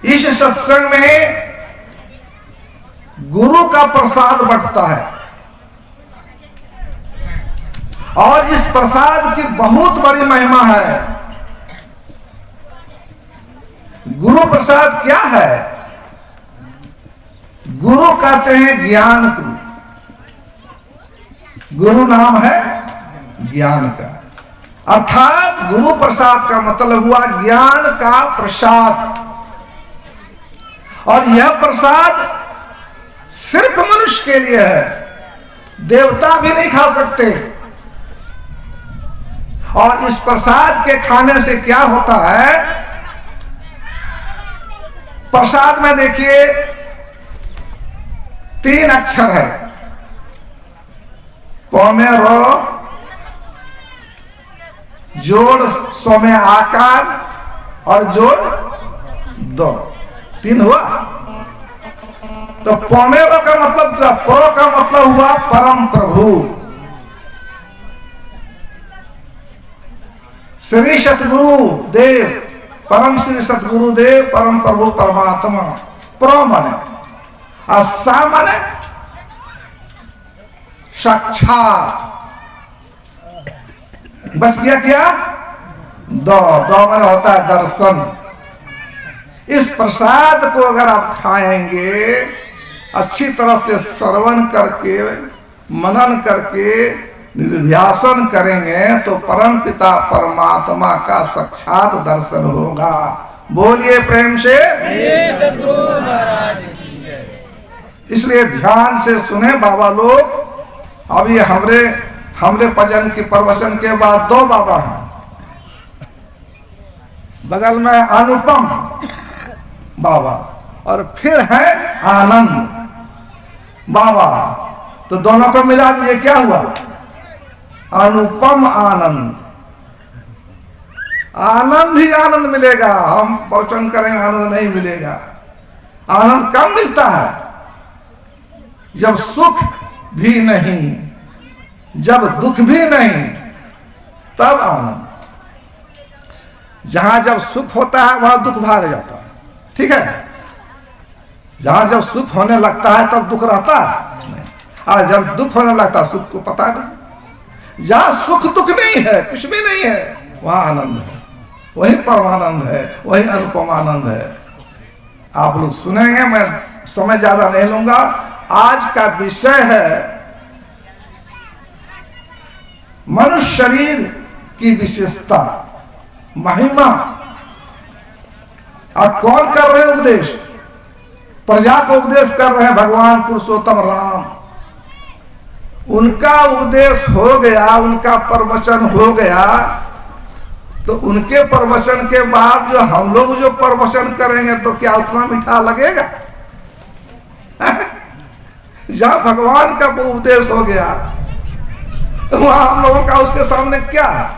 इस सत्संग में गुरु का प्रसाद बंटता है और इस प्रसाद की बहुत बड़ी महिमा है। गुरु प्रसाद क्या है? गुरु कहते हैं ज्ञान को। गुरु नाम है ज्ञान का, अर्थात गुरु प्रसाद का मतलब हुआ ज्ञान का प्रसाद। और यह प्रसाद सिर्फ मनुष्य के लिए है, देवता भी नहीं खा सकते। और इस प्रसाद के खाने से क्या होता है? प्रसाद में देखिए 3 अक्षर है, प में रो, जोड़ सो में आकार और जोड़ 2, 3 हुआ। तो पोमेरो का मतलब क्या? प्रो का मतलब हुआ परम प्रभु। श्री सतगुरु देव, परम श्री सतगुरु देव, परम प्रभु परमात्मा। प्रो माने और सा माने साक्षात। बच गया क्या? दो माने होता है दर्शन। इस प्रसाद को अगर आप खाएंगे, अच्छी तरह से श्रवण करके, मनन करके, निध्यासन करेंगे तो परम पिता परमात्मा का साक्षात दर्शन होगा। बोलिए प्रेम से। इसलिए ध्यान से सुने बाबा लोग। अभी हमरे भजन के प्रवचन के बाद 2 बाबा हैं। बगल में अनुपम बाबा और फिर है आनंद बाबा। तो दोनों को मिला दीजिए, क्या हुआ? अनुपम आनंद। आनंद ही आनंद मिलेगा। हम प्रवचन करेंगे आनंद नहीं मिलेगा। आनंद कब मिलता है? जब सुख भी नहीं, जब दुख भी नहीं, तब आनंद। जहां जब सुख होता है वहां दुख भाग जाता है, ठीक है। जहां जब सुख होने लगता है तब दुख रहता है नहीं। और जब दुख होने लगता है सुख को पता नहीं। जहां सुख दुख नहीं है, कुछ भी नहीं है, वहां आनंद है। वही परमानंद है, वही अनुपम आनंद है। आप लोग सुनेंगे, मैं समय ज्यादा नहीं लूंगा। आज का विषय है मनुष्य शरीर की विशेषता, महिमा। और कौन कर रहे हैं उपदेश? प्रजा को उपदेश कर रहे हैं भगवान पुरुषोत्तम राम। उनका उपदेश हो गया, उनका प्रवचन हो गया, तो उनके प्रवचन के बाद जो हम लोग जो प्रवचन करेंगे तो क्या उतना मीठा लगेगा? जहां भगवान का उपदेश हो गया वहां हम लोगों का उसके सामने क्या है?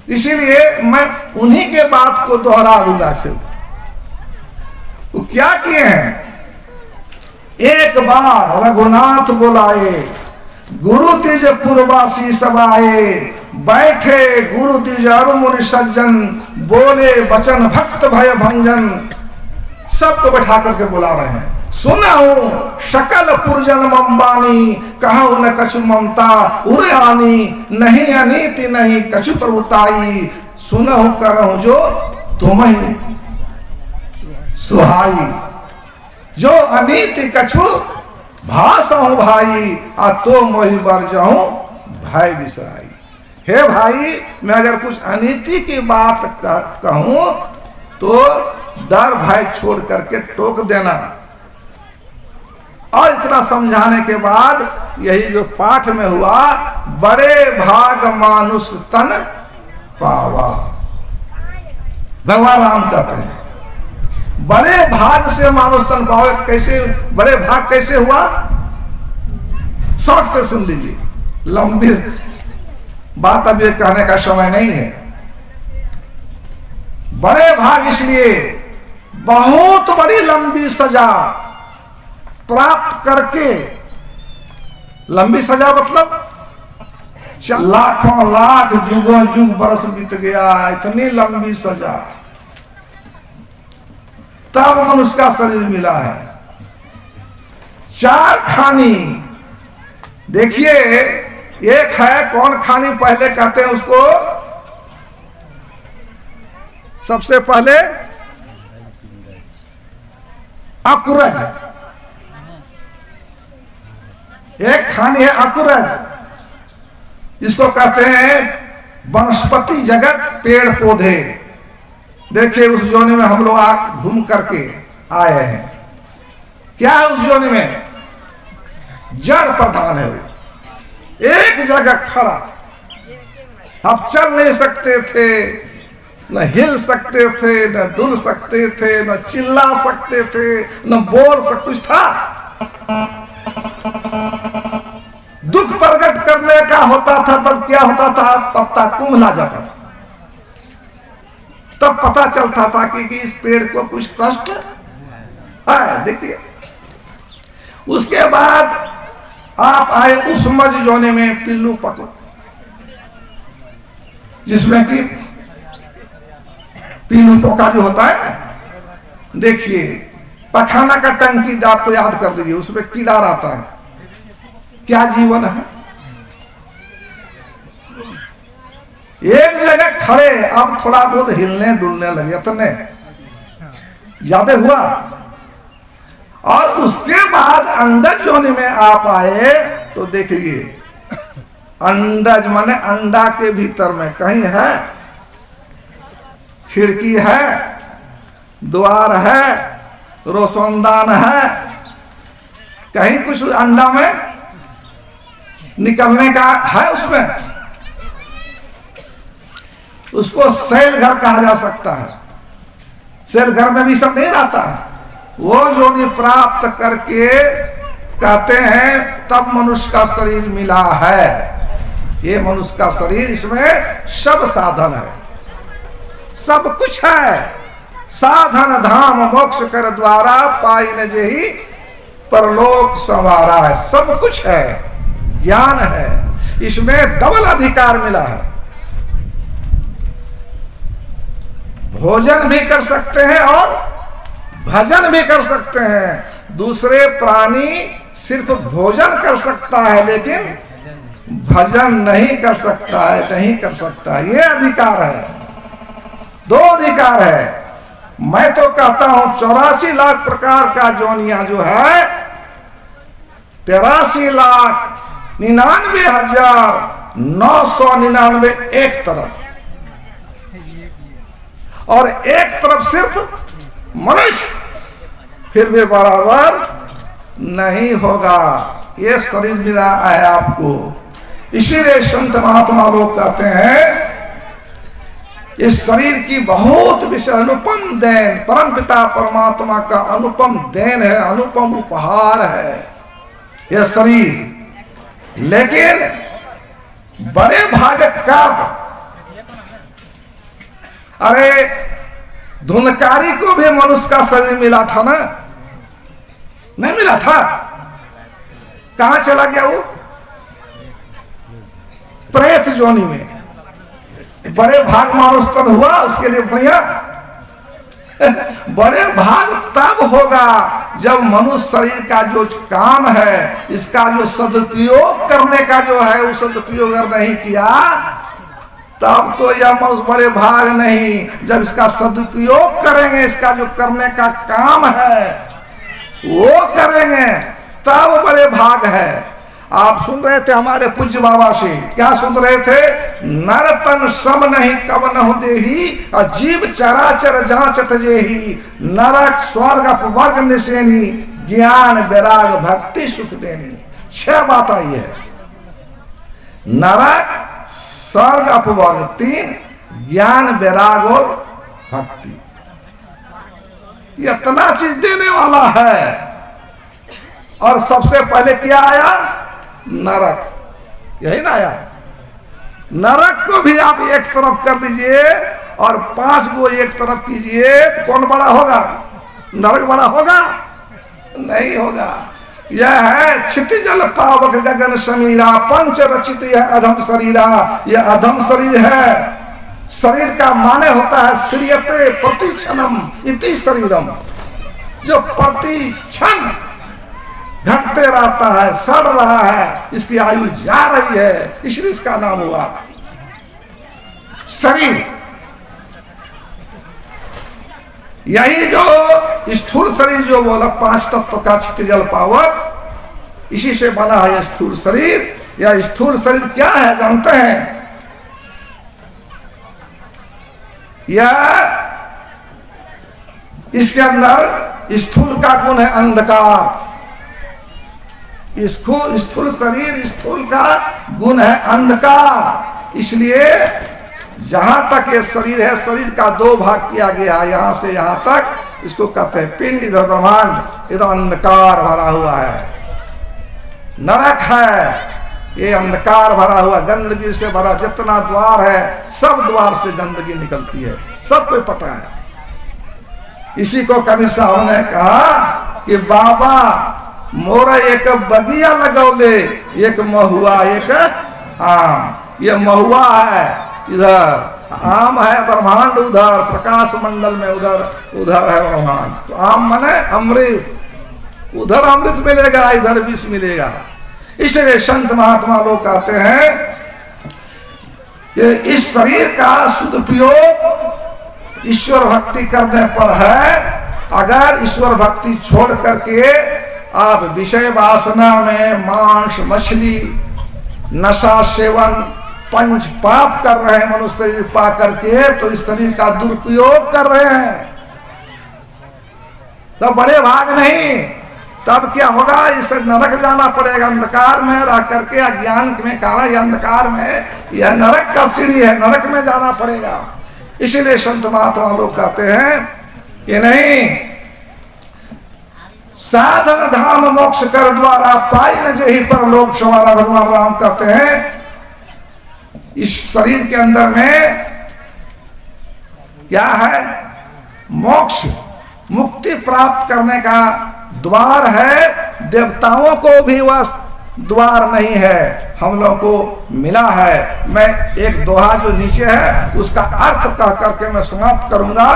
इसीलिए मैं उन्हीं के बात को दोहरा दूंगा। सिर्फ वो क्या किए हैं? एक बार रघुनाथ बुलाए, गुरु तिज पूर्वासी सब आए, बैठे गुरु तिज अरु मुनि सज्जन, बोले वचन भक्त भय भंजन। सबको बैठा करके बुला रहे हैं। सुना हूं सकल पुरजन मम्बानी, कहूं न कछु ममता उरे आनी, नहीं अनीति नहीं कछु प्रभुताई, सुनहु करहु जो तुम्हें सुहाई, जो अनीति कछु भासहु भाई, आ तो मोहि बर जाऊं भाई बिसराई। हे भाई, मैं अगर कुछ अनीति की बात कहूं तो डर भय छोड़ करके टोक देना। और इतना समझाने के बाद यही जो पाठ में हुआ, बड़े भाग मानुष तन पावा। भगवान राम कहते हैं बड़े भाग से मानुष तन पावा। कैसे बड़े भाग कैसे हुआ? शॉर्ट से सुन लीजिए, लंबी बात अभी कहने का समय नहीं है। बड़े भाग इसलिए बहुत बड़ी लंबी सजा प्राप्त करके, लंबी सजा मतलब लाखों लाख जुगों जुग बरस बीत गया, इतनी लंबी सजा, तब मनुष्य का शरीर मिला है। चार खानी देखिए, एक है कौन खानी, पहले कहते हैं उसको, सबसे पहले अकुरज, एक खानी है अकुरज, जिसको कहते हैं वनस्पति जगत, पेड़ पौधे। देखिए उस जोनि में हम लोग घूम करके आए हैं। क्या है उस जोनि में? जड़ प्रधान है, एक जगह खड़ा। आप चल नहीं सकते थे, न हिल सकते थे, न डुल सकते थे, न चिल्ला सकते थे, न बोल सकते, कुछ था? दुख प्रकट करने का होता था तब क्या होता था? पत्ता कुम्हला जाता था, तब पता चलता था कि इस पेड़ को कुछ कष्ट है। देखिए उसके बाद आप आए उस मज जोने में, पिल्लू पको, जिसमें कि पिल्लू पोका जो होता है, देखिए पखाना का टंकी आपको याद कर लीजिए, उसमें कीड़ा रहता है। क्या जीवन है? एक जगह खड़े, अब थोड़ा बहुत हिलने डुलने लगे, इतने ज्यादा हुआ। और उसके बाद अंडज जोने में आप आए तो देखिए, अंडज माने अंडा के भीतर में कहीं है, खिड़की है, द्वार है, रोशनदान है, कहीं कुछ अंडा में निकलने का है उसमें। उसको सेल घर कहा जा सकता है। सेल घर में भी सब नहीं रहता है। वो जोनि प्राप्त करके कहते हैं तब मनुष्य का शरीर मिला है। ये मनुष्य का शरीर, इसमें सब साधन है, सब कुछ है। साधन धाम मोक्ष कर द्वारा, पाई न जेहि परलोक संवारा है। सब कुछ है, ज्ञान है, इसमें डबल अधिकार मिला है। भोजन भी कर सकते हैं और भजन भी कर सकते हैं। दूसरे प्राणी सिर्फ भोजन कर सकता है लेकिन भजन नहीं कर सकता है, नहीं कर सकता है। ये अधिकार है, दो अधिकार है। मैं तो कहता हूं 84 लाख प्रकार का जोनिया जो है, 83,99,999 एक तरफ, और एक तरफ सिर्फ मनुष्य, फिर भी बराबर नहीं होगा। ये शरीर मिला है आपको। इसीलिए संत महात्मा लोग कहते हैं इस शरीर की बहुत विषय अनुपम देन, परमपिता परमात्मा का अनुपम देन है, अनुपम उपहार है यह शरीर। लेकिन बड़े भाग का, अरे धुनकारी को भी मनुष्य का शरीर मिला था ना? नहीं मिला था? कहां चला गया वो? प्रेत जोनि में। बड़े भाग मानुष तब हुआ, उसके लिए बढ़िया। बड़े भाग तब होगा जब मनुष्य शरीर का जो काम है, इसका जो सदुपयोग करने का जो है, वो सदुपयोग अगर नहीं किया तब तो यह मनुष्य बड़े भाग नहीं। जब इसका सदुपयोग करेंगे, इसका जो करने का काम है वो करेंगे, तब बड़े भाग है। आप सुन रहे थे हमारे पूज्य बाबा से, क्या सुन रहे थे? नर तन सम नहीं कवन देही, जीव चराचर जांचत जेही, नरक स्वर्ग अपवर्ग निसेनी, ज्ञान वैराग भक्ति सुख देनी। 6 बात आई है। नरक, स्वर्ग अपवर्ग 3, ज्ञान वैराग और भक्ति। इतना चीज देने वाला है। और सबसे पहले क्या आया? नरक। यही ना आया? नरक को भी आप एक तरफ कर लीजिए और 5 को एक तरफ कीजिए, तो कौन बड़ा होगा? नरक बड़ा होगा? नहीं होगा। यह है क्षितिजल पावक गगन समीरा, पंच रचित यह अधम शरीरा। यह अधम शरीर है। शरीर का माने होता है श्रीयते प्रतिक्षणम इति शरीरम। जो प्रति क्षण घटते रहता है, सड़ रहा है, इसकी आयु जा रही है, इसलिए इसका नाम हुआ शरीर। यही जो स्थूल शरीर जो बोला 5 तत्व का क्षितिज जल पावक, इसी से बना है स्थूल शरीर। यह स्थूल शरीर क्या है जानते हैं? यह इसके अंदर स्थूल का गुण है अंधकार। स्थूल शरीर, स्थूल का गुण है अंधकार। इसलिए जहां तक ये शरीर है, शरीर का 2 भाग किया गया है, यहां से यहां तक। इसको कहते हैं पिंड, इधर ब्रह्मांड, इधर अंधकार भरा हुआ है, नरक है। ये अंधकार भरा हुआ, गंदगी से भरा, जितना द्वार है सब द्वार से गंदगी निकलती है, सबको पता है। इसी को कवि साहब ने कहा कि बाबा मोरा एक बगिया लगौले, एक महुआ एक आम। ये महुआ है इधर, आम है ब्रह्मांड उधर, प्रकाश मंडल में उधर है ब्रह्मांड। तो आम माने अमृत, उधर अमृत मिलेगा, इधर विष मिलेगा। इसलिए संत महात्मा लोग कहते हैं कि इस शरीर का सदुपयोग ईश्वर भक्ति करने पर है। अगर ईश्वर भक्ति छोड़ करके आप विषय वासना में मांस, मछली, नशा सेवन, पंच पाप कर रहे हैं, मनुष्य शरीर पा करके, तो इस शरीर का दुरुपयोग कर रहे हैं। तब बड़े भाग नहीं, तब क्या होगा? इस नरक जाना पड़ेगा। अंधकार में रह करके, अज्ञान में कारण अंधकार में, यह नरक का सीढ़ी है, नरक में जाना पड़ेगा। इसीलिए संत महात्मा लोग कहते हैं कि नहीं, साधन धाम मोक्ष कर द्वारा पाई न जेहि पर लोक सवारा। भगवान राम कहते हैं इस शरीर के अंदर में क्या है? मोक्ष, मुक्ति प्राप्त करने का द्वार है। देवताओं को भी वह द्वार नहीं है, हम लोग को मिला है। मैं एक दोहा जो नीचे है उसका अर्थ कह करके मैं समाप्त करूंगा,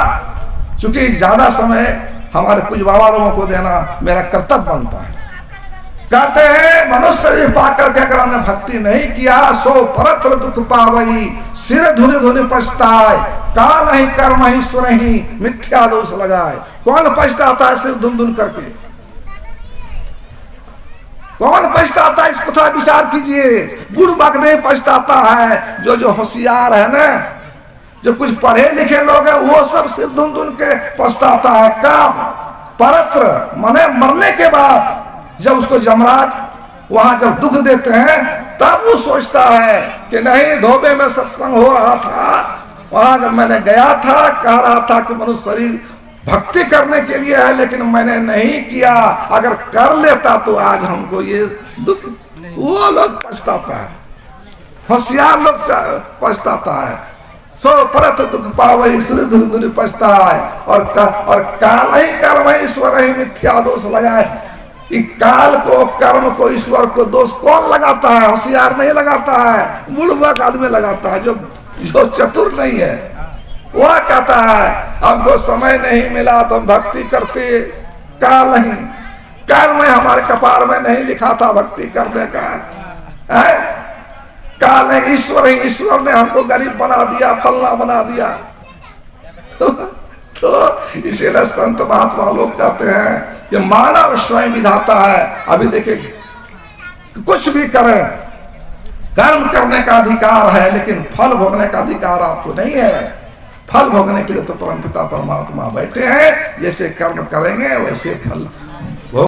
क्योंकि ज्यादा समय हमारे कुछ बाबा लोगों को देना मेरा कर्तव्य बनता है। कहते हैं मनुष्य शरीर पाकर के अगर भक्ति नहीं किया, सो परत्र दुख पावई, सिर धुनि धुनि पछताए, काल ही कर्म ही सुर ही मिथ्या दोष लगाए। कौन पछताता है सिर धुन धुन करके? कौन पछताता है? इस कथा विचार कीजिए। बुढ़ नहीं पछताता है, जो होशियार है ना, जो कुछ पढ़े लिखे लोग हैं, वो सब सिर धुन धुन के पछताता है। कब? परत्र माने मरने के बाद, जब उसको यमराज वहां जब दुख देते हैं, तब वो सोचता है कि नहीं, धोबे में सत्संग हो रहा था, वहां जब मैंने गया था, कह रहा था कि मनुष्य शरीर भक्ति करने के लिए है, लेकिन मैंने नहीं किया। अगर कर लेता तो आज हमको ये दुख। वो लोग पछताता है, होशियार लोग पछताता है। सो परत दुख पावई, सिर धुनि धुनि पछताए, और काल ही कर्म ईश्वर ही मिथ्या दोष लगाए। काल को, कर्म को, ईश्वर को दोष कौन लगाता है? होशियार नहीं लगाता है, मूर्ख आदमी लगाता है। जो चतुर नहीं है वह कहता है हमको समय नहीं मिला तो हम भक्ति करते। काल नहीं, कर्म हमारे कपार में नहीं लिखा था भक्ति करने का है। काल नहीं, ईश्वर ही, ईश्वर ने हमको गरीब बना दिया, फलना बना दिया। तो इसीलिए संत महात्मा लोग कहते हैं कि मानव स्वयं विधाता है। अभी देखिए, कुछ भी करें, कर्म करने का अधिकार है, लेकिन फल भोगने का अधिकार आपको नहीं है। फल भोगने के लिए तो परमपिता परमात्मा बैठे हैं, जैसे कर्म करेंगे वैसे फल